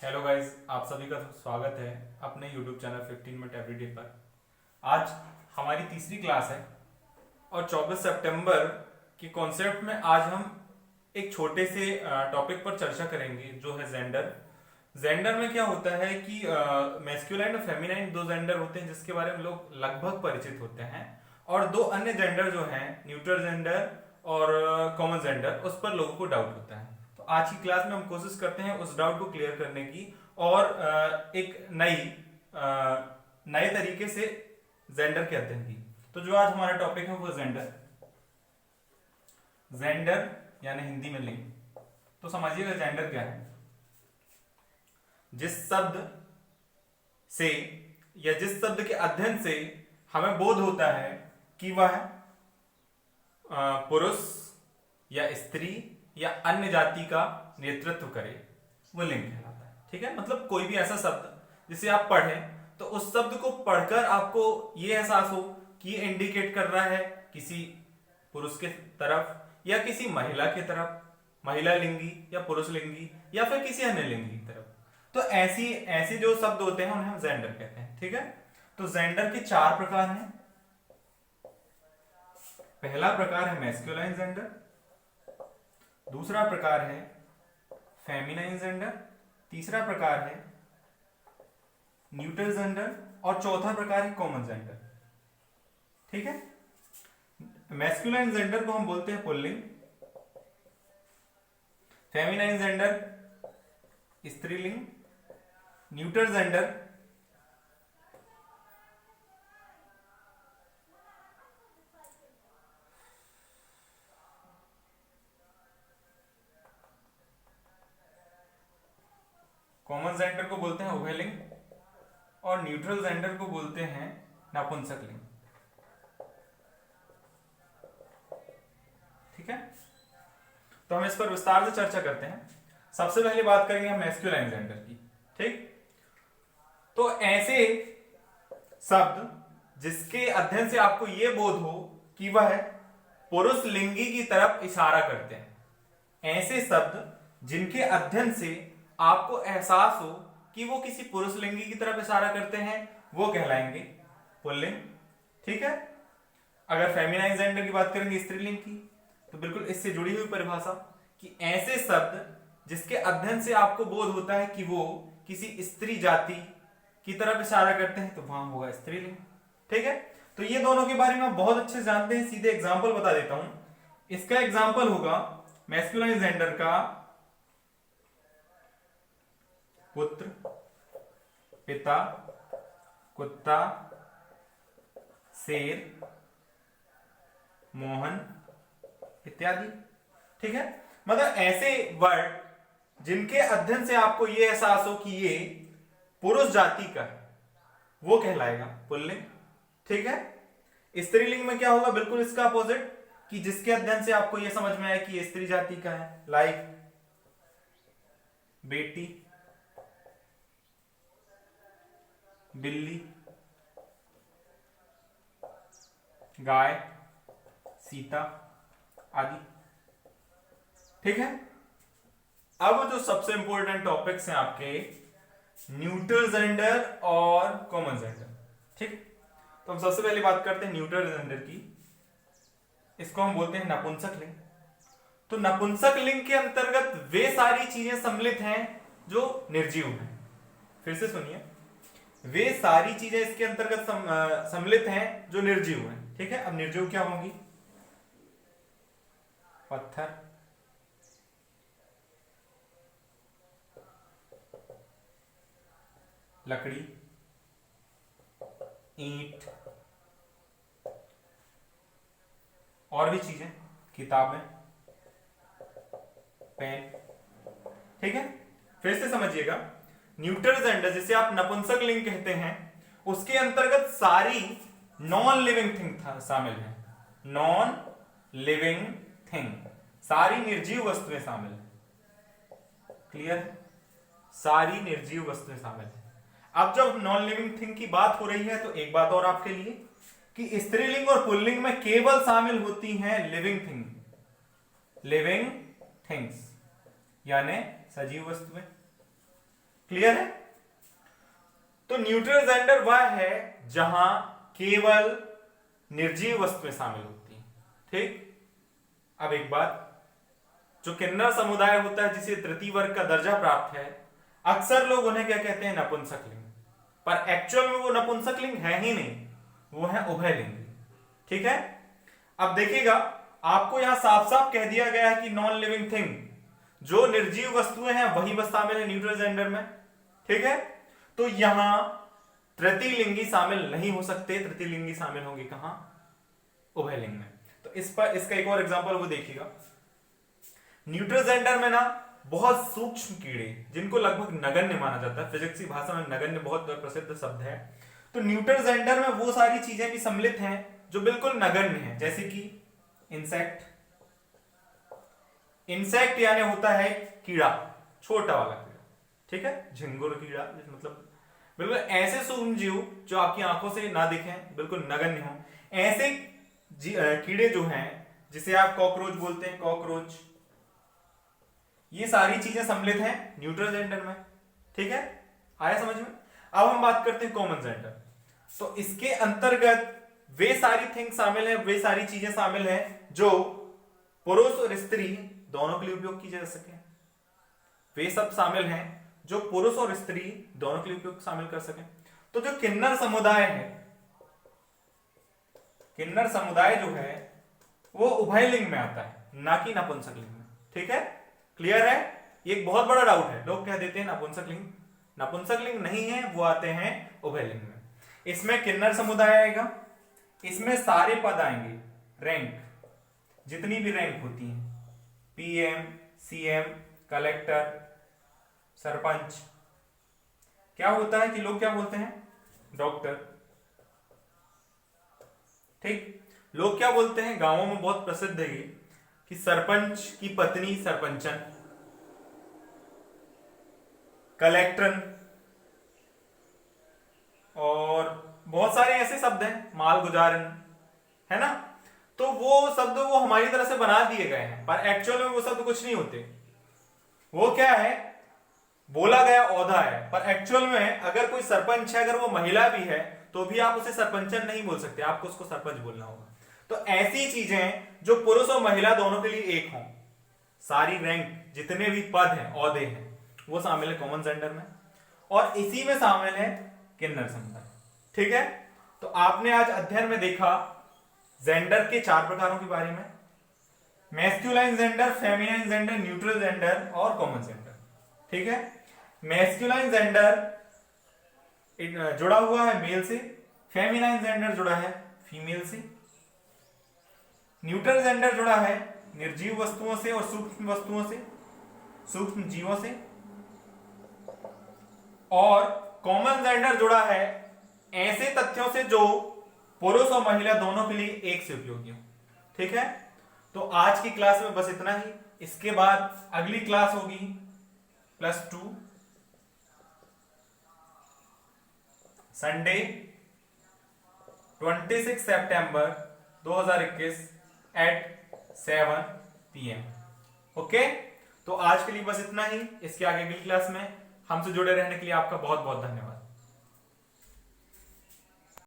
Hello guys, आप सभी का स्वागत है अपने यूट्यूब चैनल 15 मिनट एवरीडे पर। आज हमारी तीसरी क्लास है और 24 सितंबर के कॉन्सेप्ट में आज हम एक छोटे से टॉपिक पर चर्चा करेंगे जो है जेंडर। जेंडर में क्या होता है कि मैस्कुलाइन और फेमिनाइन दो जेंडर होते हैं जिसके बारे में लोग लगभग परिचित होते हैं, और दो अन्य जेंडर जो हैं न्यूट्रल जेंडर और कॉमन जेंडर, उस पर लोगों को डाउट होता है। तो आज की क्लास में हम कोशिश करते हैं उस डाउट को क्लियर करने की और एक नए तरीके से जेंडर के अध्ययन की। तो जो आज हमारा टॉपिक है वो जेंडर। जेंडर यानी हिंदी में लिंग। तो समझिएगा जेंडर क्या है। जिस शब्द से या जिस शब्द के अध्ययन से हमें बोध होता है कि वह पुरुष या स्त्री या अन्य जाति का नेतृत्व करे, वो लिंग कहलाता है। ठीक है, मतलब कोई भी ऐसा शब्द जिसे आप पढ़ें तो उस शब्द को पढ़कर आपको ये एहसास हो कि ये इंडिकेट कर रहा है किसी पुरुष के तरफ या किसी महिला के तरफ, महिला लिंगी या पुरुष लिंगी या फिर किसी अन्य लिंगी की तरफ। तो ऐसी जो शब्द होते हैं उन्हें हम जेंडर कहते हैं। ठीक है, तो जेंडर के चार प्रकार हैं। पहला प्रकार है मैस्कुलाइन जेंडर, दूसरा प्रकार है फेमिनाइन जेंडर, तीसरा प्रकार है न्यूट्रल जेंडर और चौथा प्रकार है कॉमन जेंडर। ठीक है, मैस्कुलाइन जेंडर को हम बोलते हैं पुल्लिंग, फेमिनाइन जेंडर स्त्रीलिंग, न्यूट्रल जेंडर कॉमन जेंडर को बोलते हैं उभयलिंग और न्यूट्रल जेंडर को बोलते हैं नपुंसक लिंग। ठीक है, तो हम इस पर विस्तार से चर्चा करते हैं। सबसे पहले बात करेंगे हम मैस्कुलाइन जेंडर की। ठीक, तो ऐसे शब्द जिसके अध्ययन से आपको यह बोध हो कि वह पुरुष लिंगी की तरफ इशारा करते हैं, ऐसे शब्द जिनके अध्ययन से आपको एहसास हो कि वो किसी पुरुष लिंगी की तरफ इशारा करते हैं, वो कहलाएंगे पुल्लिंग। ठीक है, अगर फेमिनाइन जेंडर की बात करेंगे स्त्रीलिंग की, तो बिल्कुल इससे जुड़ी हुई परिभाषा कि ऐसे शब्द जिसके अध्ययन से आपको बोध होता है कि वो किसी स्त्री जाति की तरफ इशारा करते हैं, तो वहां होगा स्त्रीलिंग। ठीक है, तो ये दोनों के बारे में आप बहुत अच्छे से जानते हैं। सीधे एग्जाम्पल बता देता हूं। इसका एग्जाम्पल होगा मैस्कुलाइन जेंडर का पुत्र, पिता, कुत्ता, शेर, मोहन इत्यादि। ठीक है, मतलब ऐसे वर्ड जिनके अध्ययन से आपको यह एहसास हो कि ये पुरुष जाति का है, वो कहलाएगा पुल्लिंग। ठीक है, स्त्रीलिंग में क्या होगा, बिल्कुल इसका अपोजिट, कि जिसके अध्ययन से आपको यह समझ में आया कि ये स्त्री जाति का है, लाइक बेटी, बिल्ली, गाय, सीता आदि। ठीक है, अब जो सबसे इंपॉर्टेंट टॉपिक्स हैं आपके न्यूट्रल जेंडर और कॉमन जेंडर। ठीक, तो हम सबसे पहले बात करते हैं न्यूट्रल जेंडर की। इसको हम बोलते हैं नपुंसक लिंग। तो नपुंसक लिंग के अंतर्गत वे सारी चीजें सम्मिलित हैं जो निर्जीव हैं। फिर से सुनिए, वे सारी चीजें इसके अंतर्गत सम्मिलित हैं जो निर्जीव हैं। ठीक है, अब निर्जीव क्या होंगी, पत्थर, लकड़ी, ईंट और भी चीजें, किताबें, पेन। ठीक है, फिर से समझिएगा, न्यूट्रल जेंडर जिसे आप नपुंसक लिंग कहते हैं, उसके अंतर्गत सारी नॉन लिविंग थिंग शामिल है। नॉन लिविंग थिंग, सारी निर्जीव वस्तुएं शामिल है। क्लियर, सारी निर्जीव वस्तुएं शामिल है। अब जब नॉन लिविंग थिंग की बात हो रही है तो एक बात और आपके लिए कि स्त्रीलिंग और पुल्लिंग में केवल शामिल होती हैं लिविंग थिंग, लिविंग थिंग्स यानी सजीव वस्तुएं। क्लियर है? तो न्यूट्रल जेंडर वह है जहां केवल निर्जीव वस्तुएं शामिल होती हैं। ठीक, अब एक बात, जो किन्नर समुदाय होता है जिसे तृतीय वर्ग का दर्जा प्राप्त है, अक्सर लोग उन्हें क्या कहते हैं, नपुंसकलिंग, पर एक्चुअल में वो नपुंसकलिंग है ही नहीं, वो है उभयलिंगी। ठीक है, अब देखिएगा, आपको यहां साफ साफ कह दिया गया है कि नॉन लिविंग थिंग, जो निर्जीव वस्तुएं हैं वही बस शामिल है न्यूट्रल जेंडर में। ठीक है, तो यहां तृतीय लिंगी शामिल नहीं हो सकते, तृतीय लिंगी शामिल होंगे कहां, उभयलिंग में। तो इस पर इसका एक और एग्जांपल वो देखिएगा, न्यूट्रल जेंडर में ना बहुत सूक्ष्म कीड़े, जिनको लगभग नगण्य माना जाता है, फिजिक्स की भाषा में नगण्य बहुत प्रसिद्ध शब्द है, तो न्यूट्रल जेंडर में वो सारी चीजें भी सम्मिलित हैं जो बिल्कुल नगण्य हैं, जैसे कि इंसेक्ट। इंसेक्ट यानी होता है कीड़ा, छोटा वाला कीड़ा, ठीक है, झिंगुर कीड़ा, मतलब बिल्कुल ऐसे सूक्ष्म जीव जो आपकी आंखों से ना दिखें, बिल्कुल नगण्य हो, ऐसे कीड़े जो हैं, जिसे आप कॉकरोच बोलते हैं, कॉकरोच, ये सारी चीजें सम्मिलित हैं न्यूट्रल जेंडर में। ठीक है, आया समझ में? अब हम बात करते हैं कॉमन जेंडर। तो इसके अंतर्गत वे सारी थिंग शामिल है, वे सारी चीजें शामिल हैं जो पुरुष और स्त्री दोनों के लिए उपयोग की जा सके। वे सब शामिल हैं जो पुरुष और स्त्री दोनों के लिए उपयोग शामिल कर सके। तो जो किन्नर समुदाय है, किन्नर समुदाय जो है वो उभयलिंग में आता है, ना कि नपुंसकलिंग में। ठीक है, क्लियर है? ये एक बहुत बड़ा डाउट है, लोग कह देते हैं नपुंसकलिंग, नपुंसकलिंग नहीं है, वो आते हैं उभयलिंग में। इसमें किन्नर समुदाय आएगा, इसमें सारे पद आएंगे, रैंक, जितनी भी रैंक होती हैं, पीएम, सीएम, कलेक्टर, सरपंच। क्या होता है कि लोग क्या बोलते हैं, डॉक्टर। ठीक, लोग क्या बोलते हैं, गांवों में बहुत प्रसिद्ध है ये कि सरपंच की पत्नी सरपंचन, कलेक्टरन, और बहुत सारे ऐसे शब्द हैं, मालगुजारन, है ना। तो वो शब्द वो हमारी तरह से बना दिए गए हैं, पर एक्चुअल में वो शब्द कुछ नहीं होते। वो क्या है, बोला गया औहदा है, पर एक्चुअल में अगर कोई सरपंच है, अगर वो महिला भी है, तो भी आप उसे सरपंचन नहीं बोल सकते, आपको उसको सरपंच बोलना होगा। तो ऐसी चीजें जो पुरुष और महिला दोनों के लिए एक हों, सारी रैंक, जितने भी पद हैं, औहदे हैं, वो शामिल है कॉमन जेंडर में, और इसी में शामिल है किन्नर समुदाय। ठीक है, तो आपने आज अध्ययन में देखा जेंडर के 4 प्रकारों के बारे में, masculine gender, feminine gender, neutral gender और कॉमन जेंडर। ठीक है, मैस्कुलाइन जेंडर जुड़ा हुआ है मेल से, फेमिनाइन जेंडर जुड़ा है फीमेल से, न्यूट्रल जेंडर जुड़ा है निर्जीव वस्तुओं से और सूक्ष्म वस्तुओं से, सूक्ष्म जीवों से, और कॉमन जेंडर जुड़ा है ऐसे तथ्यों से जो पुरुष और महिला दोनों के लिए एक से उपयोगी हो। ठीक है, तो आज की क्लास में बस इतना ही। इसके बाद अगली क्लास होगी +2 Sunday 26 September 2021 at 7 PM। Okay, तो आज के लिए बस इतना ही। इसके आगे अगली क्लास में हमसे जुड़े रहने के लिए आपका बहुत बहुत धन्यवाद।